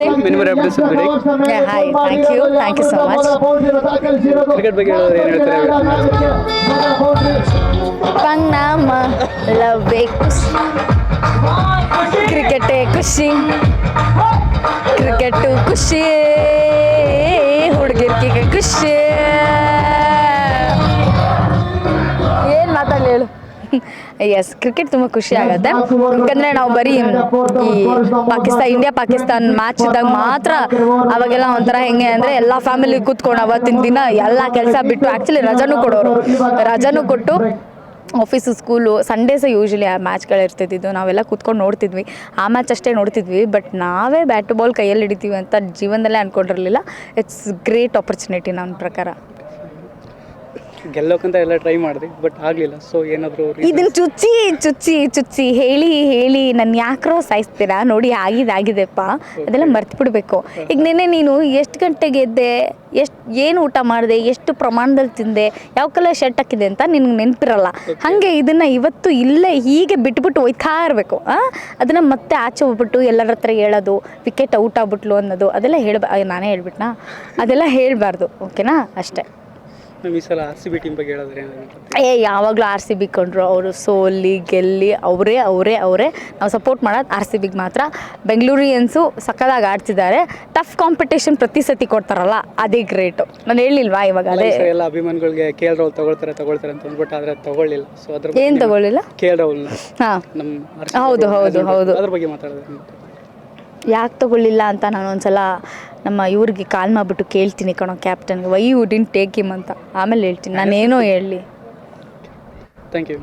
Memorable bidding. Yeah, hi. Thank you. Thank you so much. Cricket ಬಗ್ಗೆ ಹೇಳೋದ್ರೆ ಏನು ಹೇಳ್ತಾರೆ? ಪಂಗ್ನಾಮ ಲವ್ವೇ ಖುಷಿ ಕ್ರಿಕೆಟೇ ಖುಷಿ ಕ್ರಿಕೆಟು ಖುಷಿ ಹುಡುಗಿರ್ಕಿಗೆ ಖುಷಿ ಏನು ಮಾತಾಡಲಿ ಹೇಳು. ಎಸ್, ಕ್ರಿಕೆಟ್ ತುಂಬ ಖುಷಿ ಆಗುತ್ತೆ. ಯಾಕಂದರೆ ನಾವು ಬರೀ ಈ ಇಂಡಿಯಾ ಪಾಕಿಸ್ತಾನ್ ಮ್ಯಾಚ್ ಇದ್ದಾಗ ಮಾತ್ರ ಅವಾಗೆಲ್ಲ ಒಂಥರ ಹೆಂಗೆ ಅಂದರೆ ಎಲ್ಲ ಫ್ಯಾಮಿಲಿ ಕೂತ್ಕೊಂಡು ಅವತ್ತಿನ ದಿನ ಎಲ್ಲ ಕೆಲಸ ಬಿಟ್ಟು ಆ್ಯಕ್ಚುಲಿ ರಜಾನೂ ಕೊಟ್ಟು ಆಫೀಸು ಸ್ಕೂಲು ಸಂಡೇಸೇ ಯೂಶ್ವಲಿ ಆ ಮ್ಯಾಚ್ಗಳು ಇರ್ತಿದ್ದು ನಾವೆಲ್ಲ ಕೂತ್ಕೊಂಡು ನೋಡ್ತಿದ್ವಿ. ಆ ಮ್ಯಾಚ್ ಅಷ್ಟೇ ನೋಡ್ತಿದ್ವಿ. ಬಟ್ ನಾವೇ ಬ್ಯಾಟ್ ಬಾಲ್ ಕೈಯಲ್ಲಿ ಹಿಡಿತೀವಿ ಅಂತ ಜೀವನದಲ್ಲೇ ಅಂದ್ಕೊಂಡಿರಲಿಲ್ಲ. ಇಟ್ಸ್ ಗ್ರೇಟ್ ಆಪರ್ಚುನಿಟಿ ನನ್ನ ಪ್ರಕಾರ. ಗೆಲ್ಲೋಕ್ಕಂತ ಎಲ್ಲ ಟ್ರೈ ಮಾಡಿದೆ ಬಟ್ ಆಗಲಿಲ್ಲ. ಸೊ ಏನಾದರೂ ಇದನ್ನು ಚುಚ್ಚಿ ಹೇಳಿ ನನ್ನ ಯಾಕ್ರೋ ಸಾಯಿಸ್ತೀರಾ ನೋಡಿ. ಆಗಿದೆಪ್ಪ, ಅದೆಲ್ಲ ಮರ್ತು ಬಿಡಬೇಕು. ಈಗ ನಿನ್ನೆ ನೀನು ಎಷ್ಟು ಗಂಟೆಗೆ ಎದ್ದೆ, ಏನು ಊಟ ಮಾಡಿದೆ, ಎಷ್ಟು ಪ್ರಮಾಣದಲ್ಲಿ ತಿಂದೆ, ಯಾವ ಕಲರ್ ಶರ್ಟ್ ಹಾಕಿದೆ ಅಂತ ನಿನ್ಗೆ ನೆನಪಿರಲ್ಲ. ಹಾಗೆ ಇದನ್ನು ಇವತ್ತು ಇಲ್ಲೇ ಹೀಗೆ ಬಿಟ್ಬಿಟ್ಟು ಒಯ್ತಾ ಇರಬೇಕು. ಅದನ್ನು ಮತ್ತೆ ಆಚೆ ಹೋಗ್ಬಿಟ್ಟು ಎಲ್ಲರ ಹತ್ರ ಹೇಳೋದು, ವಿಕೆಟ್ ಔಟ್ ಆಗ್ಬಿಟ್ಲು ಅನ್ನೋದು ಅದೆಲ್ಲ ನಾನೇ ಹೇಳ್ಬಿಟ್ನಾ, ಅದೆಲ್ಲ ಹೇಳಬಾರ್ದು. ಓಕೆನಾ? ಅಷ್ಟೇ. ಈ ಸಲ RCB ಟೀಮ್ ಬಗ್ಗೆ ಹೇಳಿದ್ರೆ ಯಾವಾಗಲೂ RCB ಕೊಂಡ್ರು ಅವರು ಸೋಲಿ ಗೆಲ್ಲಿ ಅವರೇ ನಾವು ಸಪೋರ್ಟ್ ಮಾಡೋದು RCBಗೆ ಮಾತ್ರ. ಬೆಂಗಳೂರಿಯನ್ಸು ಸಕ್ಕದಾಗಿ ಆಡ್ತಿದ್ದಾರೆ. ಟಫ್ ಕಾಂಪಿಟೇಷನ್ ಪ್ರತಿ ಸತಿ ಕೊಡ್ತಾರಲ್ಲ, ಅದೇ ಗ್ರೇಟು. ನಾನು ಹೇಳಿಲ್ವಾ ಇವಾಗ? ಅದೇ ಎಲ್ಲ ಅಭಿಮಾನಿಗಳಿಗೆ KL ರಾಹುಲ್ ತಗೊಳ್ತಾರೆ ಅಂತ ಅಂದ್ಬಿಟ್ಟು ಆದರೆ ತಗೊಳ್ಳಿಲ್ಲ. ಸೊ ಅದ್ರ ಏನು ತಗೊಳ್ಳಿಲ್ಲ? KL ರಾಹುಲ್ ಹಾಂ, ನಮ್ಮ ಹೌದು ಅದ್ರ ಬಗ್ಗೆ ಮಾತಾಡಿದ್ರೆ ಯಾಕೆ ತಗೊಳ್ಳಿಲ್ಲ ಅಂತ ನಾನು ಒಂದ್ಸಲ ನಮ್ಮ ಇವ್ರಿಗೆ ಕಾಲ್ ಮಾಡಿಬಿಟ್ಟು ಕೇಳ್ತೀನಿ ಕಣೋ, ಕ್ಯಾಪ್ಟನ್ಗೆ, why you didn't take him ಅಂತ. ಆಮೇಲೆ ಹೇಳ್ತೀನಿ, ನಾನೇನೋ ಹೇಳಲಿ. Thank you.